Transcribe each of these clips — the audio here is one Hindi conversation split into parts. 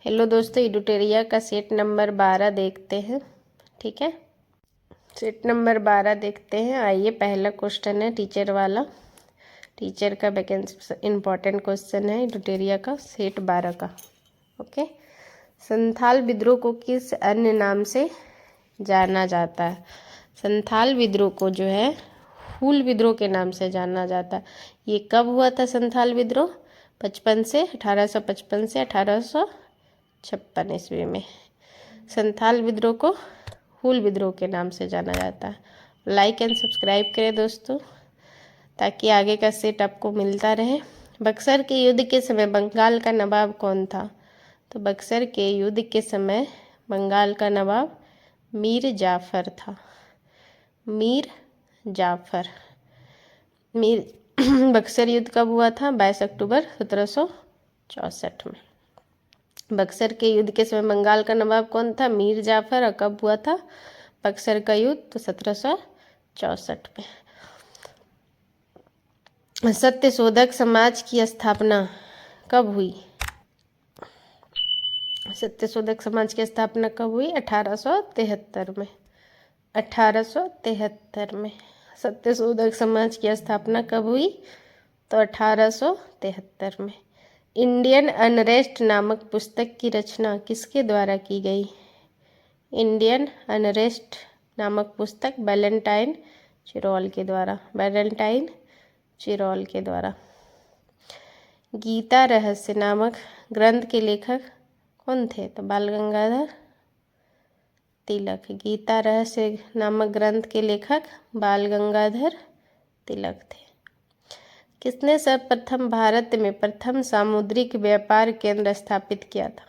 हेलो दोस्तों, इडुटेरिया का सेट नंबर 12 देखते हैं। ठीक है, सेट नंबर 12 देखते हैं। आइए, पहला क्वेश्चन है टीचर वाला। टीचर का वैकेंसी इंपॉर्टेंट क्वेश्चन है इडुटेरिया का सेट 12 का। ओके, संथाल विद्रोह को किस अन्य नाम से जाना जाता है? संथाल विद्रोह को जो है हूल विद्रोह के नाम से जाना जाता है। ये कब हुआ था संथाल विद्रोह? 1855 से 1856 ईस्वी में संथाल विद्रोह को हूल विद्रोह के नाम से जाना जाता है। लाइक एंड सब्सक्राइब करें दोस्तों, ताकि आगे का सेट आपको मिलता रहे। बक्सर के युद्ध के समय बंगाल का नवाब कौन था? तो बक्सर के युद्ध के समय बंगाल का नवाब मीर जाफर था। मीर जाफर। बक्सर युद्ध कब हुआ था? 22 अक्टूबर 1764 में। बक्सर के युद्ध के समय बंगाल का नवाब कौन था? मीर जाफर। और कब हुआ था बक्सर का युद्ध? तो 1764 में। सत्यशोधक समाज की स्थापना कब हुई? सत्यशोधक समाज की स्थापना कब हुई? 1873 में। 1873 में सत्यशोधक समाज की स्थापना कब हुई? तो 1873 में। इंडियन अनरेस्ट नामक पुस्तक की रचना किसके द्वारा की गई? इंडियन अनरेस्ट नामक पुस्तक वैलेंटाइन चिरोल के द्वारा। वैलेंटाइन चिरोल के द्वारा। गीता रहस्य नामक ग्रंथ के लेखक कौन थे? तो बाल गंगाधर तिलक। गीता रहस्य नामक ग्रंथ के लेखक बाल गंगाधर तिलक थे। किसने सर्वप्रथम भारत में प्रथम सामुद्रिक व्यापार केंद्र स्थापित किया था?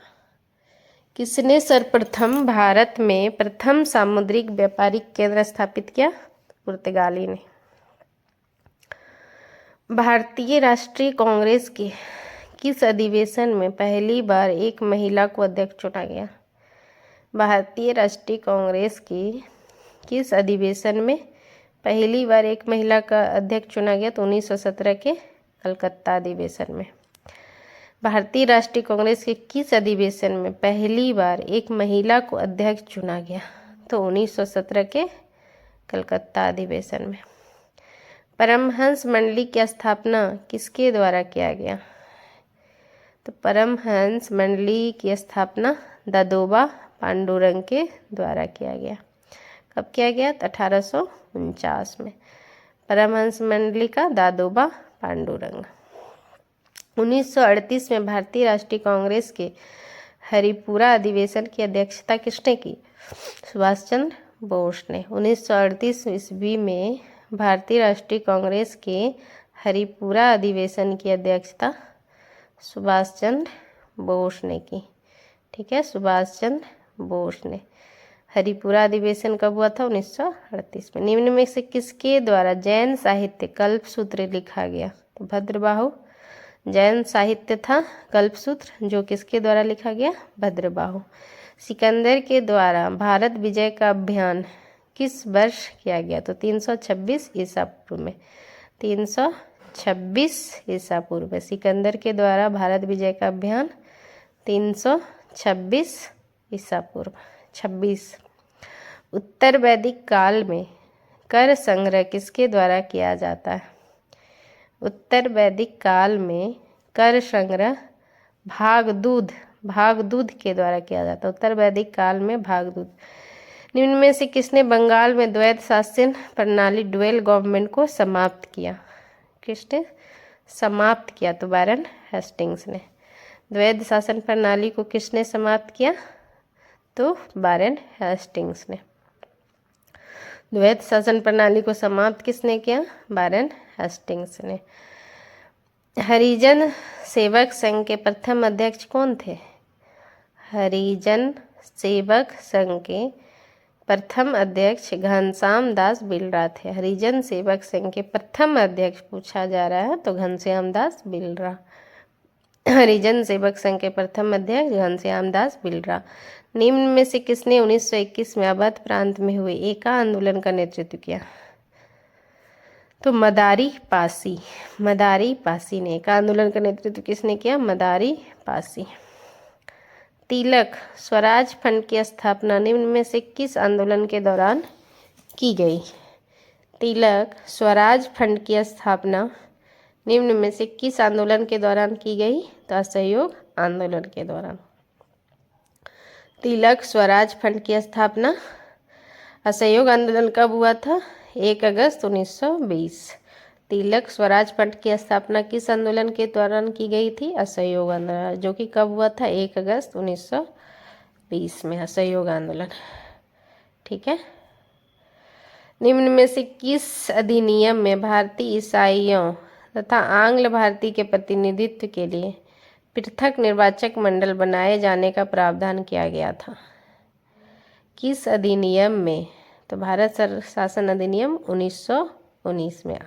किसने सर्वप्रथम भारत में प्रथम सामुद्रिक व्यापारिक केंद्र स्थापित किया? पुर्तगाली ने। भारतीय राष्ट्रीय कांग्रेस के किस अधिवेशन में पहली बार एक महिला को अध्यक्ष चुना गया? भारतीय राष्ट्रीय कांग्रेस की किस अधिवेशन में पहली बार एक महिला का अध्यक्ष चुना गया? तो 1917 के कलकत्ता अधिवेशन में। भारतीय राष्ट्रीय कांग्रेस के किस अधिवेशन में पहली बार एक महिला को अध्यक्ष चुना गया? तो 1917 के कलकत्ता अधिवेशन में। परमहंस मंडली की स्थापना किसके द्वारा किया गया? तो परमहंस मंडली की स्थापना दादोबा पांडुरंग के द्वारा किया गया। कब किया गया? 1849 में। परमहंस मंडली का दादोबा पांडुरंग। 1938 में भारतीय राष्ट्रीय कांग्रेस के हरिपुरा अधिवेशन की अध्यक्षता किसने की? सुभाष चंद्र बोस ने। 1938 ईस्वी में भारतीय राष्ट्रीय कांग्रेस के हरिपुरा अधिवेशन की अध्यक्षता सुभाष चंद्र बोस ने की। ठीक है, सुभाष चंद्र बोस ने। हरिपुरा अधिवेशन कब हुआ था? 1938 में। निम्न में से किसके द्वारा जैन साहित्य कल्पसूत्र लिखा गया? तो भद्रबाहु। जैन साहित्य था कल्पसूत्र, जो किसके द्वारा लिखा गया? भद्रबाहु। सिकंदर के द्वारा भारत विजय का अभियान किस वर्ष किया गया? तो 326 ईसा पूर्व में। 326 ईसा पूर्व में सिकंदर के द्वारा भारत विजय का अभियान 326 ईसा पूर्व। 26। उत्तर वैदिक काल में कर संग्रह किसके द्वारा किया जाता है? उत्तर वैदिक काल में कर संग्रह भागदूत के द्वारा किया जाता है। उत्तर वैदिक काल में भागदूत। निम्न में से किसने बंगाल में द्वैध शासन प्रणाली ड्यूअल गवर्नमेंट को समाप्त किया? किसने समाप्त किया? तो वारेन हेस्टिंग्स ने। द्वैध शासन प्रणाली को किसने समाप्त किया? तो वारेन हेस्टिंग्स ने। द्वैध शासन प्रणाली को समाप्त किसने किया? वारेन हेस्टिंग्स ने। हरिजन सेवक संघ के प्रथम अध्यक्ष कौन थे? हरिजन सेवक संघ के प्रथम अध्यक्ष घनश्याम दास बिलरा थे। हरिजन सेवक संघ के प्रथम अध्यक्ष पूछा जा रहा है तो घनश्याम दास बिलरा। हरिजन सेवक संघ के प्रथम अध्यक्ष घनश्याम दास बिलरा। निम्न में से किसने 1921 में अवध प्रांत में हुए एका आंदोलन का नेतृत्व किया? तो मदारी पासी। मदारी पासी ने। एका आंदोलन का नेतृत्व किसने किया? मदारी पासी। तिलक स्वराज फंड की स्थापना निम्न में से किस आंदोलन के दौरान की गई? तिलक स्वराज फंड की स्थापना निम्न में से किस आंदोलन के दौरान की गई? तो असहयोग आंदोलन के दौरान। तिलक स्वराज फंड की स्थापना असहयोग आंदोलन कब हुआ था? 1 अगस्त 1920। तिलक स्वराज फंड की स्थापना किस आंदोलन के दौरान की गई थी? असहयोग आंदोलन, जो कि कब हुआ था? 1 अगस्त 1920 में असहयोग आंदोलन। ठीक है। निम्न में से किस अधिनियम में भारतीय ईसाइयों तथा आंग्ल भारतीय के प्रतिनिधित्व के लिए पृथक निर्वाचक मंडल बनाए जाने का प्रावधान किया गया था? किस अधिनियम में? तो भारत शासन अधिनियम 1919 में।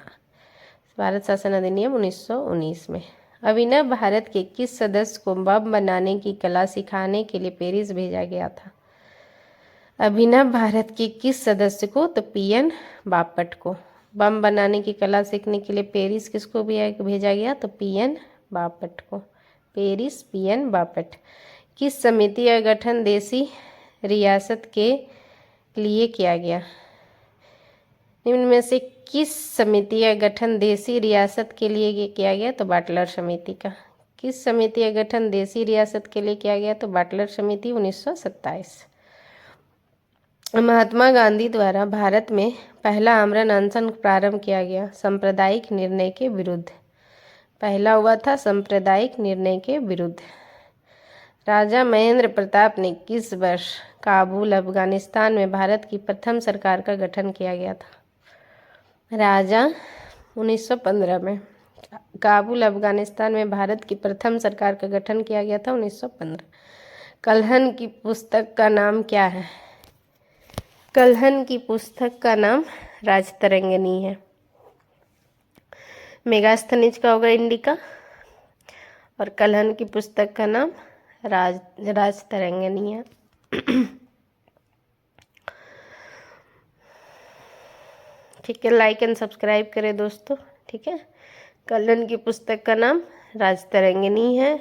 भारत शासन अधिनियम 1919 में। अभिनव भारत के किस सदस्य को बम बनाने की कला सिखाने के लिए पेरिस भेजा गया था? अभिनव भारत के किस सदस्य को? तो पीएन बापट को। बम बनाने की कला सीखने के लिए पेरिस किसको भेजा गया? तो पीएन बापट को। Paris PN Bapat. किस समिति का गठन देशी रियासत के लिए किया गया? निम्न में से किस समिति का गठन देशी रियासत के लिए किया गया? तो बाटलर समिति का। किस समिति का गठन देशी रियासत के लिए किया गया? तो बाटलर समिति 1927। महात्मा गांधी द्वारा भारत में पहला आमरण अनशन प्रारंभ किया गया सांप्रदायिक निर्णय के विरुद्ध। पहला हुआ था सांप्रदायिक निर्णय के विरुद्ध। राजा महेंद्र प्रताप ने किस वर्ष काबुल अफगानिस्तान में भारत की प्रथम सरकार का गठन किया गया था? राजा 1915 में काबुल अफगानिस्तान में भारत की प्रथम सरकार का गठन किया गया था 1915। कल्हन की पुस्तक का नाम क्या है? कल्हन की पुस्तक का नाम राजतरंगिणी है। मेगास्थनीज का होगा इंडिका और कल्हन की पुस्तक का नाम राजतरंगिणी है। ठीक है, लाइक एंड सब्सक्राइब करें दोस्तों। ठीक है, कल्हन की पुस्तक का नाम राजतरंगिणी है।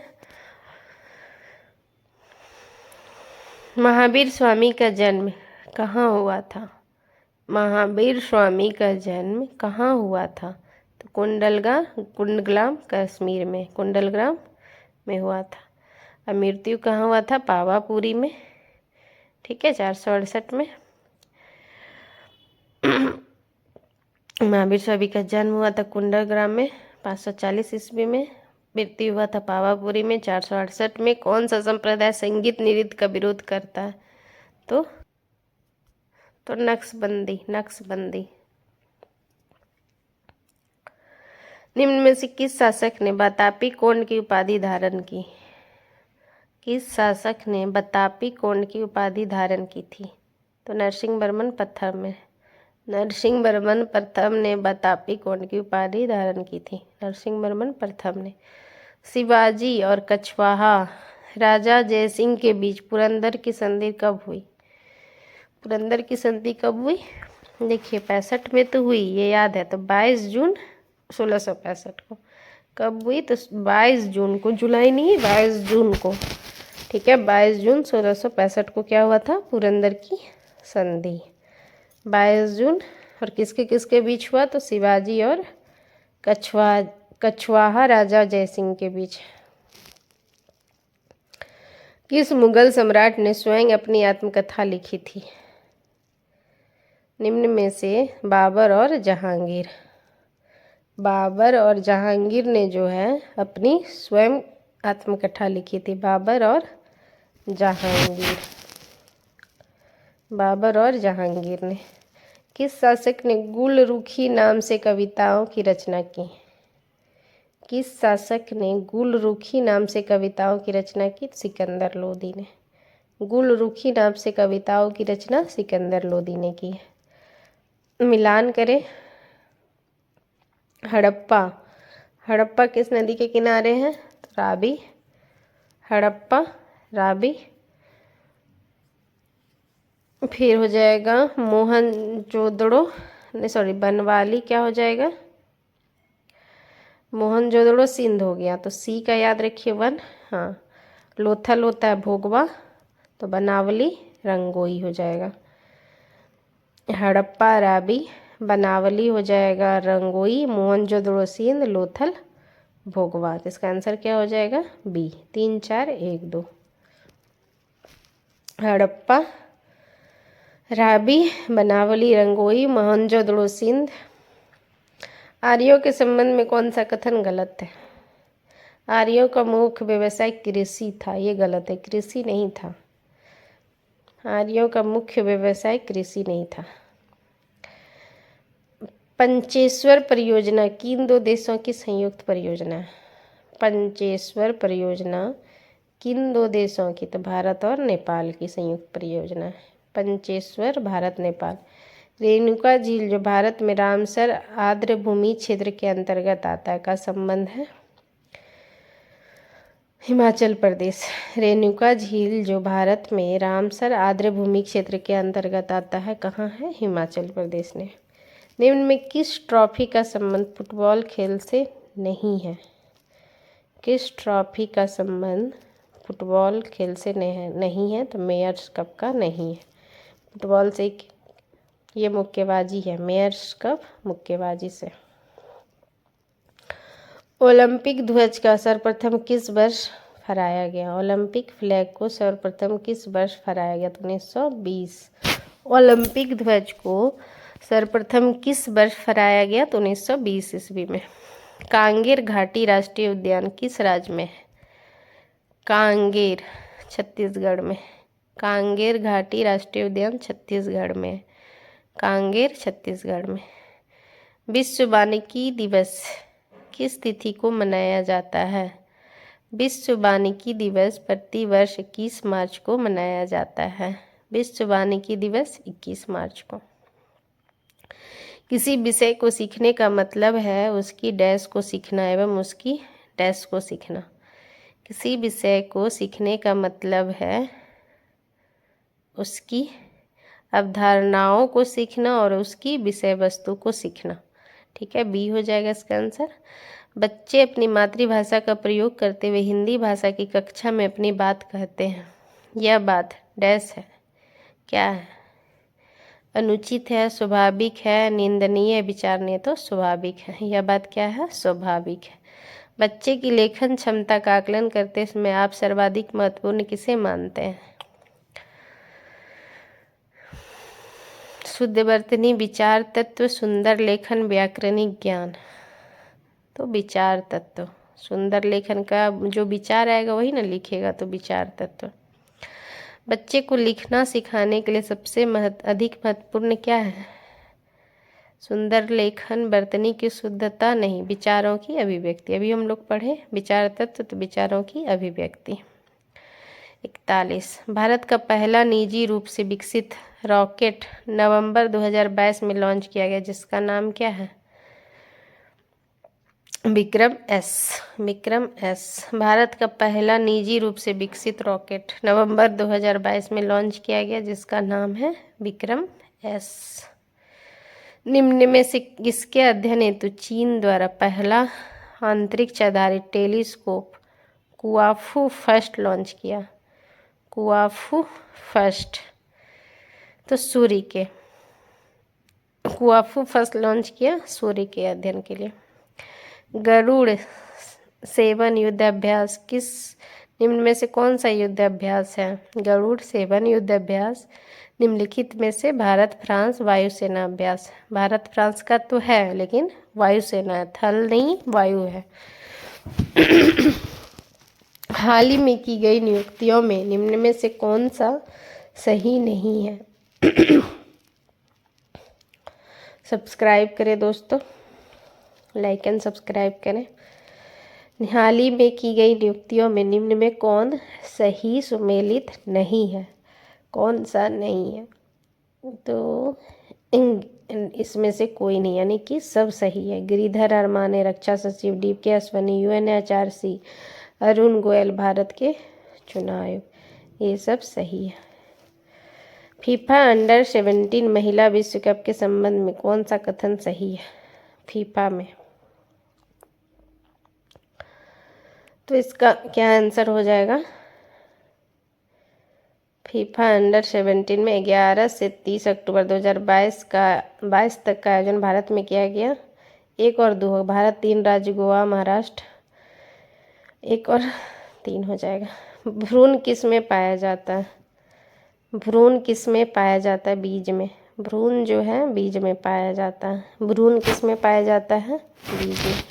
महावीर स्वामी का जन्म कहाँ हुआ था? महावीर स्वामी का जन्म कहाँ हुआ था? तो कुंडलग्राम कश्मीर में, कुंडलग्राम में हुआ था। और मृत्यु कहाँ हुआ था? पावापुरी में। ठीक है, 468 में। महावीर स्वामी का जन्म हुआ था कुंडलग्राम में 540 ईस्वी में। मृत्यु हुआ था पावापुरी में 468 में। कौन सा संप्रदाय संगीत नृत्य का विरोध करता है? तो नक्शबंदी। निम्न में से किस शासक ने बतापी कोंड की उपाधि धारण की? किस शासक ने बतापी कोंड की उपाधि धारण की थी? तो नरसिंहवर्मन प्रथम ने बतापी कोंड की उपाधि धारण की थी। नरसिंहवर्मन प्रथम ने। शिवाजी और कछवाहा राजा जयसिंह के बीच पुरंदर की संधि कब हुई? पुरंदर की संधि कब हुई? देखिए 65 में तो हुई, ये याद है। तो 22 जून 1665 को। कब हुई? तो 22 जून को, जुलाई नहीं, 22 जून को। ठीक है, 22 जून 1665 को क्या हुआ था? पुरंदर की संधि 22 जून। और किसके किसके बीच हुआ? तो शिवाजी और कछवाहा राजा जयसिंह के बीच। किस मुगल सम्राट ने स्वयं अपनी आत्मकथा लिखी थी? निम्न में से बाबर और जहांगीर। बाबर और जहांगीर ने जो है अपनी स्वयं आत्मकथा लिखी थी। बाबर और जहांगीर ने। किस शासक ने गुलरुखी नाम से कविताओं की रचना की? किस शासक ने गुलरुखी नाम से कविताओं की रचना की? सिकंदर लोदी ने। गुलरुखी नाम से कविताओं की रचना सिकंदर लोदी ने की है। मिलान करें। हड़प्पा किस नदी के किनारे है? तो रावी। हड़प्पा रावी। फिर हो जाएगा मोहनजोदड़ो, नहीं सॉरी, बनवाली क्या हो जाएगा? मोहनजोदड़ो सिंध हो गया। तो सी का याद रखिए 1। हाँ, लोथल होता है भोगवा, तो बनावली रंगोई हो जाएगा। हड़प्पा राबी बनावली हो जाएगा रंगोई, मोहनजोदड़ो सिंध लोथल भोगवा। तो इसका आंसर क्या हो जाएगा? बी। 3 4 1 2। हड़प्पा राबी बनावली रंगोई मोहनजोदड़ो सिंध। आर्यों के संबंध में कौन सा कथन गलत है? आर्यों का मुख्य व्यवसाय कृषि था, ये गलत है, कृषि नहीं था। आर्यों का मुख्य व्यवसाय कृषि नहीं था। पंचेश्वर परियोजना किन 2 देशों की संयुक्त परियोजना है? पंचेश्वर परियोजना किन 2 देशों की? तो भारत और नेपाल की संयुक्त परियोजना है पंचेश्वर, भारत नेपाल। रेणुका झील जो भारत में रामसर आर्द्रभूमि क्षेत्र के अंतर्गत आता है, का संबंध है हिमाचल प्रदेश। रेणुका झील जो भारत में रामसर आर्द्रभूमि क्षेत्र के अंतर्गत आता है, कहाँ है? हिमाचल प्रदेश ने। निम्न में किस ट्रॉफी का संबंध फुटबॉल खेल से नहीं है? किस ट्रॉफी का संबंध फुटबॉल खेल से नहीं है? तो मेयर्स कप का नहीं है। फुटबॉल से ये मुक्केबाजी है, मेयर्स कप मुक्केबाजी से। ओलंपिक ध्वज का सर्वप्रथम किस वर्ष फहराया गया? ओलंपिक फ्लैग को सर्वप्रथम किस वर्ष फहराया गया? तो 1920। ओलंपिक ध्वज को सर्वप्रथम किस वर्ष फहराया गया? तो 1920 ईस्वी में। कांगेर घाटी राष्ट्रीय उद्यान किस राज्य में है? कांगेर छत्तीसगढ़ में। कांगेर घाटी राष्ट्रीय उद्यान छत्तीसगढ़ में। कांगेर छत्तीसगढ़ में। विश्व वानिकी दिवस किस तिथि को मनाया जाता है? विश्व वानिकी दिवस प्रतिवर्ष 21 मार्च को मनाया जाता है। विश्व वानिकी दिवस 21 मार्च को। किसी विषय को सीखने का मतलब है उसकी डैश को सीखना एवं उसकी डैश को सीखना। किसी विषय को सीखने का मतलब है उसकी अवधारणाओं को सीखना और उसकी विषय वस्तु को सीखना। ठीक है, बी हो जाएगा इसका आंसर। बच्चे अपनी मातृभाषा का प्रयोग करते हुए हिंदी भाषा की कक्षा में अपनी बात कहते हैं। यह बात डैश है, क्या है? अनुचित है, स्वाभाविक है, निंदनीय, विचारणीय। तो स्वाभाविक है। यह बात क्या है? स्वाभाविक है। बच्चे की लेखन क्षमता का आकलन करते समय आप सर्वाधिक महत्वपूर्ण किसे मानते हैं? शुद्ध वर्तनी, विचार तत्व, सुंदर लेखन, व्याकरणिक ज्ञान। तो विचार तत्व। सुंदर लेखन का जो विचार आएगा वही ना लिखेगा, तो विचार तत्व। बच्चे को लिखना सिखाने के लिए सबसे अधिक महत्वपूर्ण क्या है? सुंदर लेखन, वर्तनी की शुद्धता नहीं, विचारों की अभिव्यक्ति। अभी हम लोग पढ़े विचार तत्व, तो विचारों की अभिव्यक्ति। 41। भारत का पहला निजी रूप से विकसित रॉकेट नवंबर 2022 में लॉन्च किया गया, जिसका नाम क्या है? विक्रम एस। विक्रम एस भारत का पहला निजी रूप से विकसित रॉकेट नवंबर 2022 में लॉन्च किया गया, जिसका नाम है विक्रम एस। निम्न में से किसके अध्ययन हेतु चीन द्वारा पहला अंतरिक्ष आधारित टेलीस्कोप कुआफू फर्स्ट लॉन्च किया? कुआफू फर्स्ट, तो सूर्य के। कुआफू फर्स्ट लॉन्च किया सूर्य के अध्ययन के लिए। गरुड़ सेवन युद्धाभ्यास किस निम्न में से कौन सा युद्धाभ्यास है? गरुड़ सेवन युद्धाभ्यास निम्नलिखित में से भारत फ्रांस वायुसेना अभ्यास। भारत फ्रांस का तो है, लेकिन वायुसेना है, थल नहीं वायु है। हाल ही में की गई नियुक्तियों में निम्न में से कौन सा सही नहीं है? सब्सक्राइब करें दोस्तों, लाइक एंड सब्सक्राइब करें। हाल ही में की गई नियुक्तियों में निम्न में कौन सही सुमेलित नहीं है? कौन सा नहीं है? तो इसमें से कोई नहीं, यानी कि सब सही है। गिरिधर अरमाने रक्षा सचिव, DK अश्वनी UNHRC, अरुण गोयल भारत के चुनाव आयोग, ये सब सही है। फीफा अंडर 17 महिला विश्व कप के संबंध में कौन सा कथन सही है? फीफा में, तो इसका क्या आंसर हो जाएगा? फीफा अंडर-17 में 11 से 30 अक्टूबर 2022 तक का आयोजन भारत में किया गया। 1 और 2 होगा, भारत 3 राज्य गोवा महाराष्ट्र, 1 और 3 हो जाएगा। भ्रूण किस में पाया जाता है? भ्रूण किस में पाया जाता है? बीज में। भ्रूण जो है बीज में पाया जाता है। भ्रूण किस में पाया जाता है? बीज में।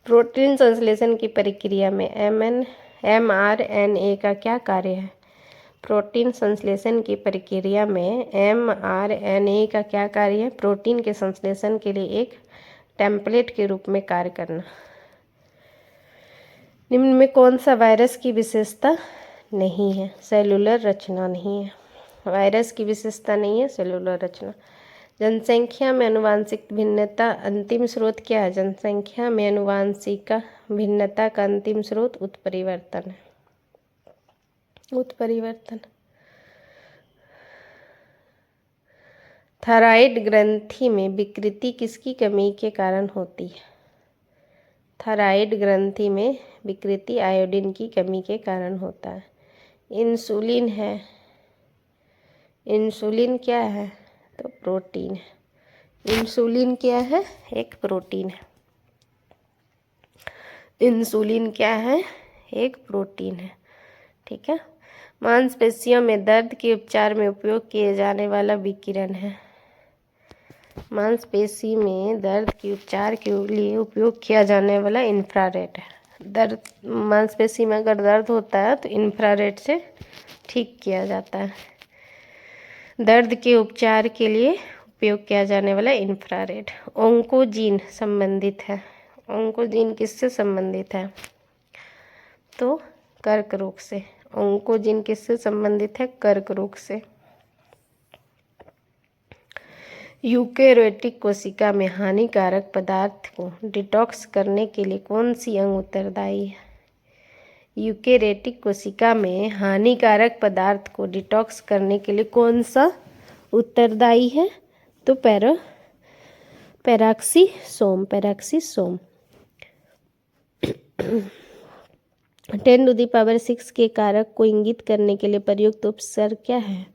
प्रोटीन संश्लेषण की प्रक्रिया में mRNA का क्या कार्य है? प्रोटीन संश्लेषण की प्रक्रिया में mRNA का क्या कार्य है? प्रोटीन के संश्लेषण के लिए एक टेम्पलेट के रूप में कार्य करना। निम्न में कौन सा वायरस की विशेषता नहीं है? सेलुलर रचना नहीं है। वायरस की विशेषता नहीं है, सेलुलर रचना। जनसंख्या में आनुवंशिक भिन्नता अंतिम स्रोत क्या है? जनसंख्या में आनुवंशिक भिन्नता का अंतिम स्रोत उत्परिवर्तन है। उत्परिवर्तन। थायराइड ग्रंथि में विकृति किसकी कमी के कारण होती है? थायराइड ग्रंथि में विकृति आयोडीन की कमी के कारण होता है। इंसुलिन है। इंसुलिन क्या है? तो प्रोटीन है। इंसुलिन क्या है? एक प्रोटीन है। इंसुलिन क्या है? एक प्रोटीन है। ठीक है। मांसपेशियों में दर्द के उपचार में उपयोग किए जाने वाला विकिरण है। मांसपेशी में दर्द के उपचार के लिए उपयोग किया जाने वाला इंफ्रारेड है। दर्द मांसपेशी में अगर दर्द होता है तो इंफ्रारेड से ठीक किया जाता है। दर्द के उपचार के लिए उपयोग किया जाने वाला इंफ्रारेड। ओंकोजीन संबंधित है। ओंकोजीन किससे संबंधित है? तो कर्क रोग से। ओंकोजीन किससे संबंधित है? कर्क रोग से। यूकेरियोटिक कोशिका में हानिकारक पदार्थ को डिटॉक्स करने के लिए कौन सी अंग उत्तरदायी है? यूकेरियोटिक कोशिका में हानिकारक पदार्थ को डिटॉक्स करने के लिए कौन सा उत्तरदायी है? तो पैराक्सीसोम। पैराक्सीसोम। 10⁶ के कारक को इंगित करने के लिए प्रयुक्त उपसर्ग क्या है?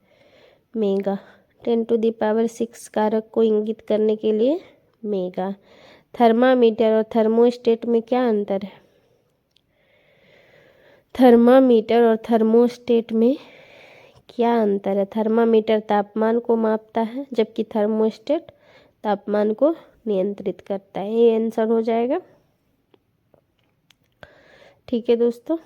मेगा। 10⁶ कारक को इंगित करने के लिए मेगा। थर्मामीटर और थर्मोस्टेट में क्या अंतर है? थर्मामीटर और थर्मोस्टेट में क्या अंतर है? थर्मामीटर तापमान को मापता है जबकि थर्मोस्टेट तापमान को नियंत्रित करता है। ये आंसर हो जाएगा। ठीक है दोस्तों,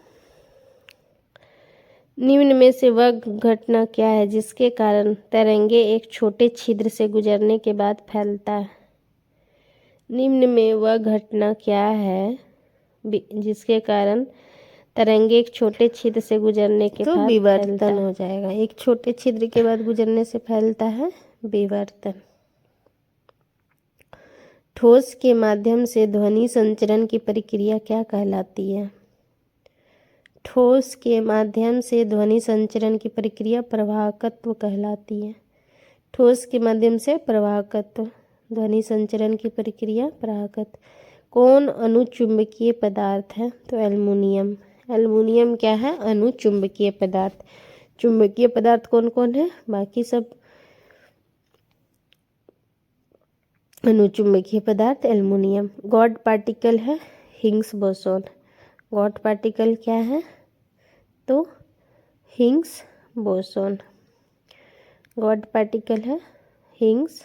निम्न में से वह घटना क्या है जिसके कारण तरंगे एक छोटे छिद्र से गुजरने के बाद फैलता है? निम्न में वह घटना क्या है जिसके कारण तरंगे एक छोटे छिद्र से गुजरने के बाद विवर्तन हो जाएगा। एक छोटे छिद्र के बाद गुजरने से फैलता है विवर्तन। ठोस के माध्यम से ध्वनि संचरण की प्रक्रिया क्या कहलाती है? ठोस के माध्यम से ध्वनि संचरण की प्रक्रिया प्रवाहकत्व कहलाती है। ठोस के माध्यम से प्रवाहकत्व, ध्वनि संचरण की प्रक्रिया प्रवाहकत्व। कौन अनुचुंबकीय पदार्थ है? तो एल्युमिनियम। एल्युमिनियम क्या है? अनुचुंबकीय पदार्थ। चुंबकीय पदार्थ कौन कौन है? बाकी सब अनुचुंबकीय पदार्थ एल्युमिनियम। गॉड पार्टिकल है हिग्स बोसोन। गॉड पार्टिकल क्या है? तो हिग्स बोसोन। गॉड पार्टिकल है हिग्स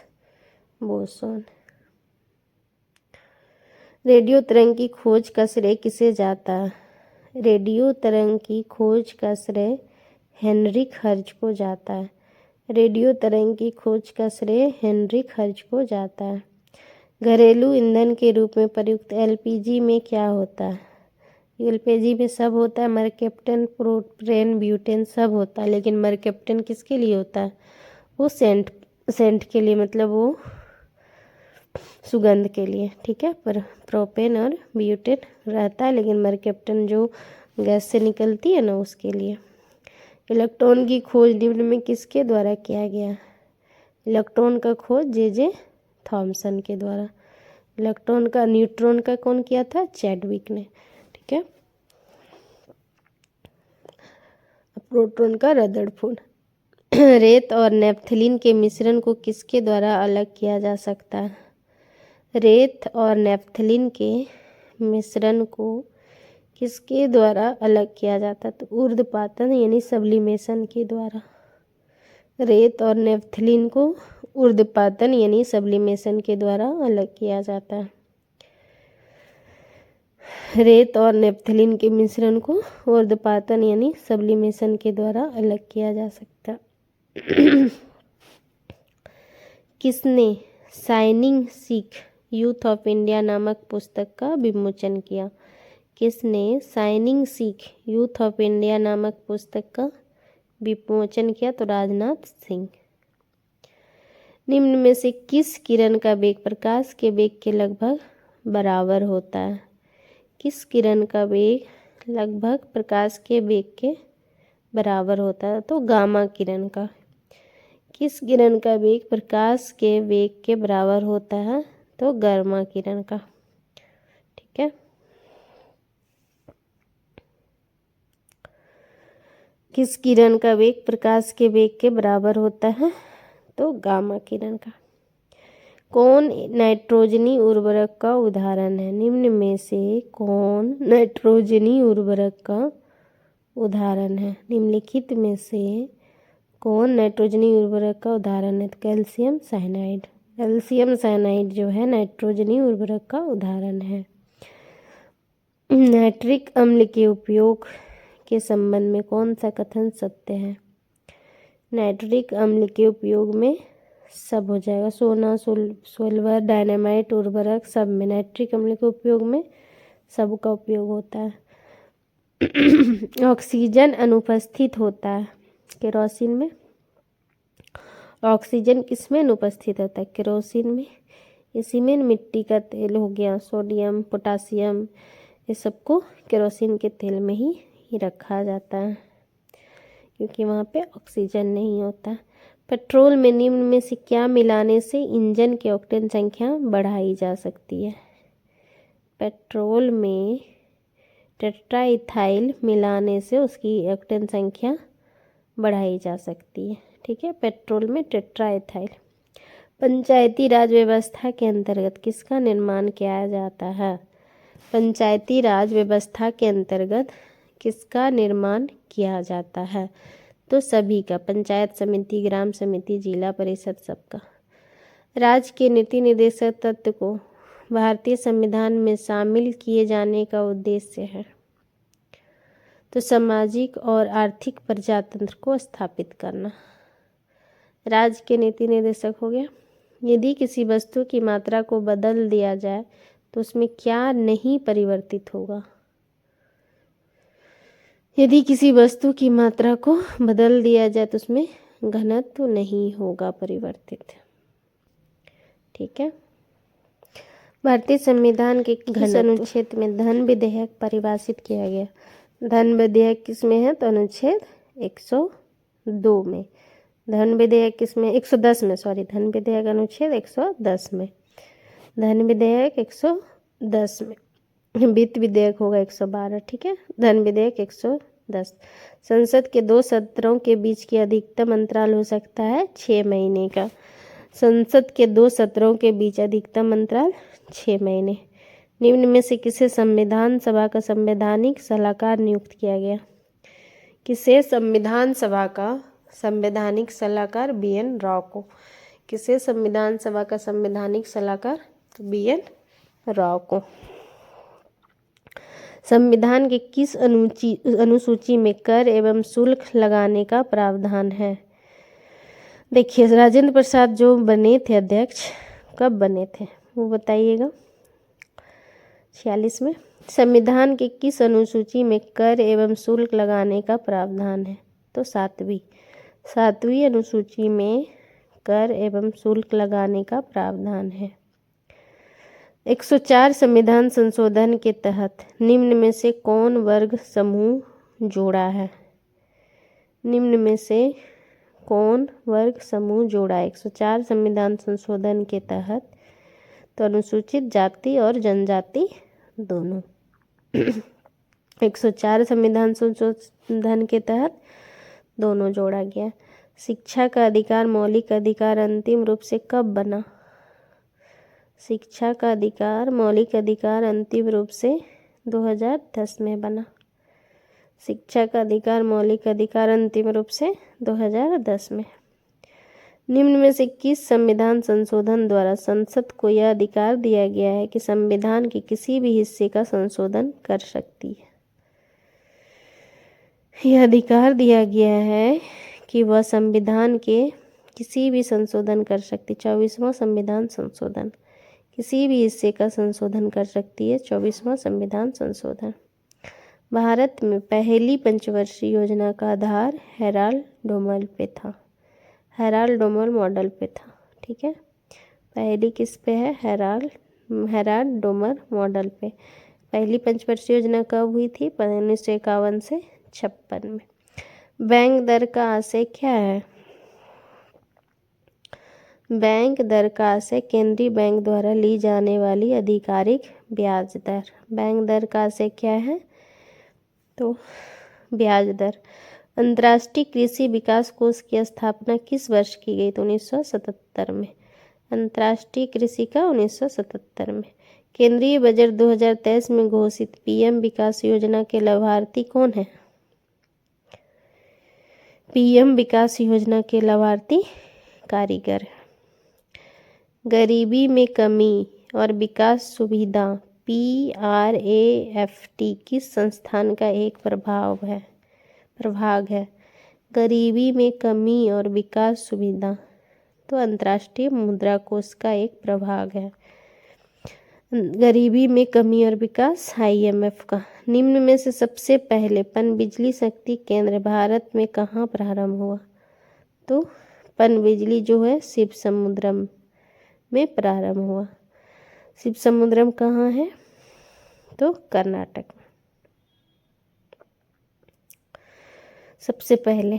बोसोन। रेडियो तरंग की खोज का श्रेय किसे जाता है? रेडियो तरंग की खोज का श्रेय हेनरिक हर्ट्ज को जाता है। रेडियो तरंग की खोज का श्रेय हेनरिक हर्ट्ज को जाता है। घरेलू ईंधन के रूप में प्रयुक्त एलपीजी में क्या होता है? एलपीजी में सब होता है, मरकेप्टन, प्रोपेन, ब्यूटेन सब होता है, लेकिन मरकेप्टन किसके लिए होता है? वो सेंट के लिए, मतलब वो सुगंध के लिए। ठीक है, पर प्रोपेन और ब्यूटेन रहता है, लेकिन मरकेप्टन जो गैस से निकलती है ना, उसके लिए। इलेक्ट्रॉन की खोज निम्न में किसके द्वारा किया गया? इलेक्ट्रॉन का खोज जे थॉमसन के द्वारा। इलेक्ट्रॉन का, न्यूट्रॉन का कौन किया था? चैडविक ने। ठीक है, प्रोटॉन का रदरफोर्ड। रेत और नेपथलीन के मिश्रण को किसके द्वारा अलग किया जा सकता है? रेत और नेपथलीन के मिश्रण को किसके द्वारा अलग किया जाता है? तो ऊर्ध्वपातन यानी सब्लिमेशन के द्वारा। रेत और नेपथलीन को ऊर्ध्वपातन यानी सब्लिमेशन के द्वारा अलग किया जाता है। रेत और नेपथलीन के मिश्रण को ऊर्ध्वपातन यानी सब्लिमेशन के द्वारा अलग किया जा सकता है। किसने shining Sikh youth of India नामक पुस्तक का विमोचन किया? किसने shining Sikh youth of India नामक पुस्तक का विमोचन किया? तो राजनाथ सिंह। निम्न में से किस किरण का वेग प्रकाश के वेग के लगभग बराबर होता है? किस किरण का वेग लगभग प्रकाश के वेग के बराबर होता है? तो गामा किरण का। किस किरण का वेग प्रकाश के वेग के बराबर होता है? तो गामा किरण का। ठीक है। किस किरण का वेग प्रकाश के वेग के बराबर होता है? तो गामा किरण का। कौन नाइट्रोजनी उर्वरक का उदाहरण है? निम्न में से कौन नाइट्रोजनी उर्वरक का उदाहरण है? निम्नलिखित में से कौन नाइट्रोजनी उर्वरक का उदाहरण है? Calcium cyanide. कैल्शियम साइनाइड जो है नाइट्रोजनी उर्वरक का उदाहरण है। नाइट्रिक अम्ल के उपयोग के संबंध में कौन सा कथन सत्य है? नाइट्रिक अम्ल के उपयोग में सब हो जाएगा। सोना, सिल्वर, डायनामाइट, उर्वरक सब में नाइट्रिक अम्ल के उपयोग में सब का उपयोग होता है। ऑक्सीजन अनुपस्थित होता है केरोसिन में। ऑक्सीजन किस में अनुपस्थित होता है? केरोसिन में। इसी में मिट्टी का तेल हो गया, सोडियम, पोटासियम, ये सबको केरोसिन के तेल में ही रखा जाता है क्योंकि वहाँ पे ऑक्सीजन नहीं होता। पेट्रोल में निम्न में से क्या मिलाने से इंजन की ऑक्टेन संख्या बढ़ाई जा सकती है? पेट्रोल में टेट्राइथाइल मिलाने से उसकी ऑक्टेन संख्या बढ़ाई जा सकती है। ठीक है, पेट्रोल में टेट्राइथाइल। पंचायती राज व्यवस्था के अंतर्गत किसका निर्माण किया जाता है? पंचायती राज व्यवस्था के अंतर्गत किसका निर्माण किया जाता है? तो सभी का, पंचायत समिति, ग्राम समिति, जिला परिषद, सबका। राज्य के नीति निर्देशक तत्व को भारतीय संविधान में शामिल किए जाने का उद्देश्य है? तो सामाजिक और आर्थिक प्रजातंत्र को स्थापित करना। राज्य के नीति निर्देशक हो गया। यदि किसी वस्तु की मात्रा को बदल दिया जाए तो उसमें क्या नहीं परिवर्तित होगा? यदि किसी वस्तु की मात्रा को बदल दिया जाए तो उसमें घनत्व नहीं होगा परिवर्तित। ठीक है। भारतीय संविधान के किस अनुच्छेद में धन विधेयक परिभाषित किया गया? धन विधेयक किस में है? तो अनुच्छेद 102 में। धन विधेयक किस में? 110 में, सॉरी, धन विधेयक अनुच्छेद 110 में। धन विधेयक 110 में। वित्त विधेयक होगा 112। ठीक है। धन विधेयक 110। संसद के 2 सत्रों के बीच की अधिकतम अंतराल हो सकता है 6 महीने का। संसद के 2 सत्रों के बीच अधिकतम अंतराल 6 महीने। निम्न में से किसे संविधान सभा का संवैधानिक सलाहकार नियुक्त किया गया? किसे संविधान सभा का संवैधानिक सलाहकार? BN राव को। किसे संविधान सभा का संवैधानिक सलाहकार? BN राव को। संविधान के किस अनुसूची में कर एवं शुल्क लगाने का प्रावधान है? देखिए, राजेंद्र प्रसाद जो बने थे अध्यक्ष, कब बने थे वो बताइएगा। 46 में। संविधान के किस अनुसूची में कर एवं शुल्क लगाने का प्रावधान है? तो 7वीं अनुसूची में कर एवं शुल्क लगाने का प्रावधान है। 104 संविधान संशोधन के तहत निम्न में से कौन वर्ग समूह जोड़ा है? निम्न में से कौन वर्ग समूह जोड़ा है 104 संविधान संशोधन के तहत? तो अनुसूचित जाति और जनजाति दोनों। 104 संविधान संशोधन के तहत दोनों जोड़ा गया। शिक्षा का अधिकार मौलिक अधिकार अंतिम रूप से कब बना? शिक्षा का अधिकार मौलिक अधिकार अंतिम रूप से 2010 में बना। शिक्षा का अधिकार मौलिक अधिकार अंतिम रूप से 2010 में। निम्न में से किस संविधान संशोधन द्वारा संसद को यह अधिकार दिया गया है कि संविधान के किसी भी हिस्से का संशोधन कर सकती है? यह अधिकार दिया गया है कि वह संविधान के किसी भी संशोधन कर सकती। 24वां संविधान संशोधन किसी भी हिस्से का संशोधन कर सकती है। 24वां संविधान संशोधन। भारत में पहली पंचवर्षीय योजना का आधार हेराल्ड डोमर पे था। हेराल्ड डोमर मॉडल पे था। ठीक है, पहली किस पे है? हेराल्ड डोमर मॉडल पे। पहली पंचवर्षीय योजना कब हुई थी? 1951 से 56 में। बैंक दर का आशय क्या है? बैंक दर का आशय केंद्रीय बैंक द्वारा ली जाने वाली आधिकारिक ब्याज दर। बैंक दर का आशय क्या है? तो ब्याज दर। अंतर्राष्ट्रीय कृषि विकास कोष की स्थापना किस वर्ष की गई? तो 1977 में। अंतर्राष्ट्रीय कृषि का 1977 में। केंद्रीय बजट 2023 में घोषित पीएम विकास योजना के लाभार्थी कौन है? पीएम विकास योजना के लाभार्थी कारीगर। गरीबी में कमी और विकास सुविधा PRAFT किस संस्थान का एक प्रभाग है? गरीबी में कमी और विकास सुविधा तो अंतर्राष्ट्रीय मुद्रा कोष का एक प्रभाग है। गरीबी में कमी और विकास IMF का। निम्न में से सबसे पहले पनबिजली शक्ति केंद्र भारत में कहाँ प्रारंभ हुआ? तो पनबिजली जो है शिवसमुद्रम में प्रारंभ हुआ। शिवसमुद्रम कहाँ है? तो कर्नाटक में। सबसे पहले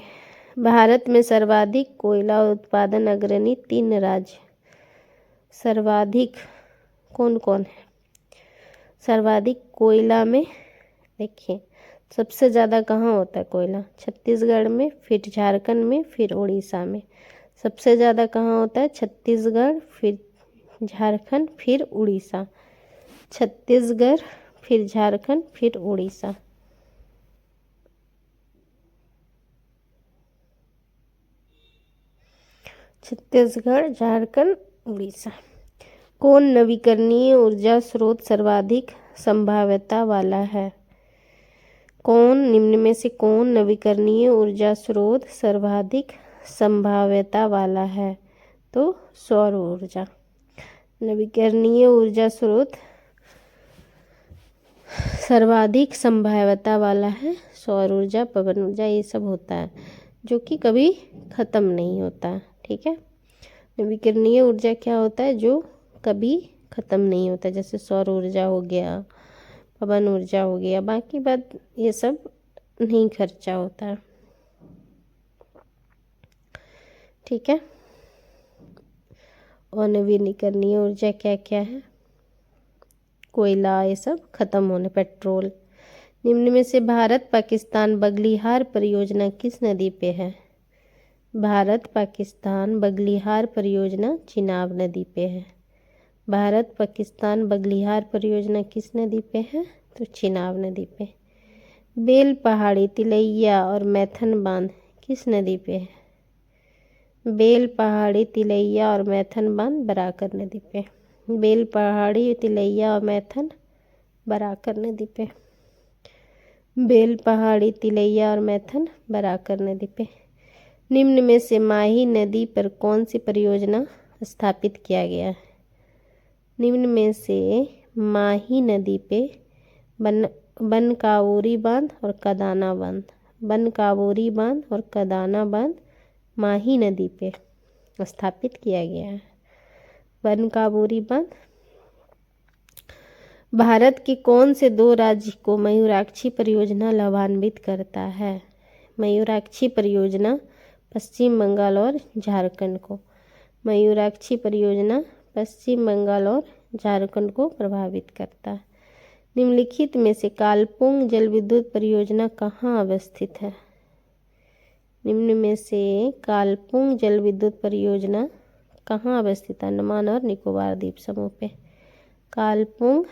भारत में सर्वाधिक कोयला उत्पादन अग्रणी 3 राज्य सर्वाधिक कौन कौन है? सर्वाधिक कोयला में देखिए सबसे ज़्यादा कहाँ होता है कोयला? छत्तीसगढ़ में, फिर झारखंड में, फिर उड़ीसा में। सबसे ज़्यादा कहाँ होता है? छत्तीसगढ़, फिर झारखंड, फिर उड़ीसा। छत्तीसगढ़, फिर झारखंड, फिर उड़ीसा। छत्तीसगढ़, झारखंड, उड़ीसा। कौन नवीकरणीय ऊर्जा स्रोत सर्वाधिक संभाव्यता वाला है? निम्न में से कौन नवीकरणीय ऊर्जा स्रोत सर्वाधिक संभाव्यता वाला है? तो सौर ऊर्जा। नवीकरणीय ऊर्जा स्रोत सर्वाधिक संभाव्यता वाला है सौर ऊर्जा, पवन ऊर्जा, ये सब होता है जो कि कभी ख़त्म नहीं होता है। ठीक है, नवीकरणीय ऊर्जा क्या होता है? जो कभी ख़त्म नहीं होता, जैसे सौर ऊर्जा हो गया, पवन ऊर्जा हो गया, बाकी बात ये सब नहीं खर्चा होता है। ठीक है, और नवीकरणीय ऊर्जा क्या क्या है? कोयला, ये सब खत्म होने, पेट्रोल। निम्न में से भारत पाकिस्तान बगलिहार परियोजना किस नदी पे है? भारत पाकिस्तान बगलिहार परियोजना चिनाब नदी पे है। भारत पाकिस्तान बगलिहार परियोजना किस नदी पे है? तो चिनाब नदी पे। बेल पहाड़ी, तिलैया और मैथन बांध किस नदी पे है? बेल पहाड़ी, तिलैया और मैथन बांध बराकर नदी पे। बेल पहाड़ी, तिलैया और मैथन बराकर नदी पे। बेल पहाड़ी, तिलैया और मैथन बराकर नदी पे। निम्न में से माही नदी पर कौन सी परियोजना स्थापित किया गया है? निम्न में से माही नदी पे बनकावोरी बांध और कदाना बांध। बनकावोरी बांध और कदाना बांध माही नदी पे स्थापित किया गया है। बनकावोरी बांध। भारत के कौन से 2 राज्य को मयूराक्षी परियोजना लाभान्वित करता है? मयूराक्षी परियोजना पश्चिम बंगाल और झारखंड को। मयूराक्षी परियोजना पश्चिम बंगाल और झारखंड को प्रभावित करता है। निम्नलिखित में से कालपोंग जल विद्युत परियोजना कहाँ अवस्थित है? निम्न में से कालपुंग जल विद्युत परियोजना कहाँ अवस्थित है? अंडमान और निकोबार द्वीप समूह पे। कालपुंग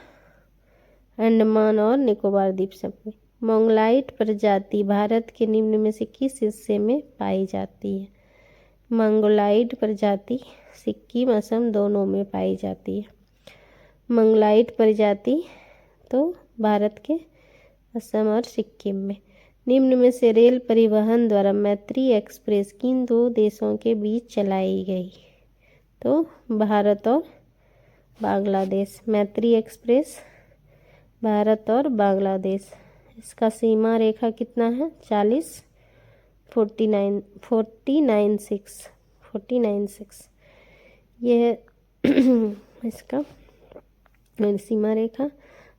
अंडमान और निकोबार द्वीप समूह में। मोंगलाइट प्रजाति भारत के निम्न में से किस हिस्से में पाई जाती है? मंगोलाइट प्रजाति सिक्किम असम दोनों में पाई जाती है। मंगलाइट प्रजाति तो भारत के असम और सिक्किम में। निम्न में से रेल परिवहन द्वारा मैत्री एक्सप्रेस किन दो देशों के बीच चलाई गई? तो भारत और बांग्लादेश। मैत्री एक्सप्रेस भारत और बांग्लादेश। इसका सीमा रेखा कितना है? 49.6 यह इसका सीमा रेखा।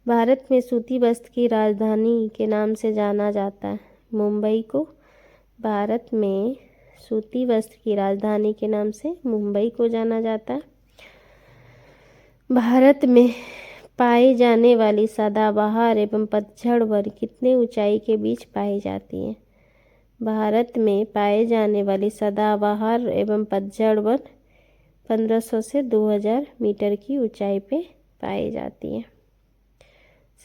भारत में सूती वस्त्र की राजधानी के नाम से जाना जाता है मुंबई को। भारत में सूती वस्त्र की राजधानी के नाम से मुंबई को जाना जाता है। भारत में पाई जाने वाली सदाबहार एवं पतझड़ वन कितने ऊंचाई के बीच पाई जाती है? भारत में पाए जाने वाली सदाबहार एवं पतझड़ वन 1500 से 2000 मीटर की ऊंचाई पे पाई जाती है।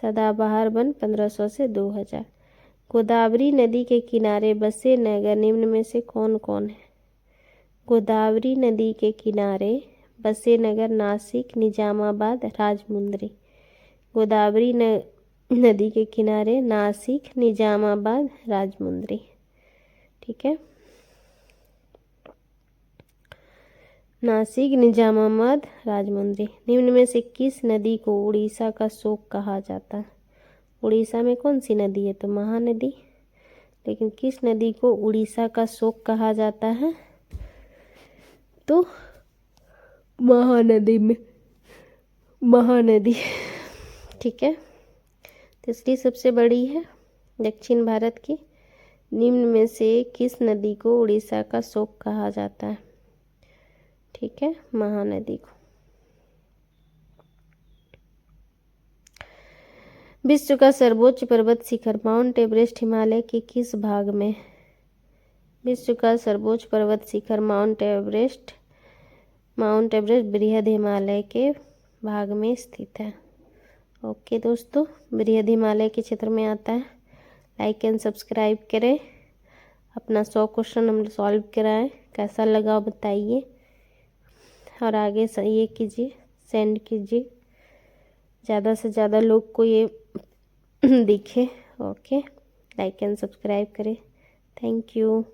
सदाबहार वन 1500 से 2000। गोदावरी नदी के किनारे बसे नगर निम्न में से कौन कौन है? गोदावरी नदी के किनारे बसे नगर नासिक, निजामाबाद, राजमुंद्री। गोदावरी नदी के किनारे नासिक, निजामाबाद, राजमुंद्री। ठीक है, नासिक, निजामाबाद, राजमुंद्री। निम्न में से किस नदी को उड़ीसा का शोक कहा जाता है? उड़ीसा में कौन सी नदी है? तो महानदी। लेकिन किस नदी को उड़ीसा का शोक कहा जाता है? तो महानदी में, महानदी। ठीक है, तीसरी सबसे बड़ी है दक्षिण भारत की। निम्न में से किस नदी को उड़ीसा का शोक कहा जाता है? ठीक है, महानदी को। विश्व का सर्वोच्च पर्वत शिखर माउंट एवरेस्ट हिमालय के किस भाग में? विश्व का सर्वोच्च पर्वत शिखर माउंट एवरेस्ट बृहद हिमालय के भाग में स्थित है। ओके दोस्तों, बृहद हिमालय के क्षेत्र में आता है। लाइक एंड सब्सक्राइब करें। अपना 100 क्वेश्चन हम सॉल्व कराएं, कैसा लगा बताइए, और आगे ये कीजिए, सेंड कीजिए, ज़्यादा से ज़्यादा लोग को ये दिखे। ओके, लाइक एंड सब्सक्राइब करें। Thank you.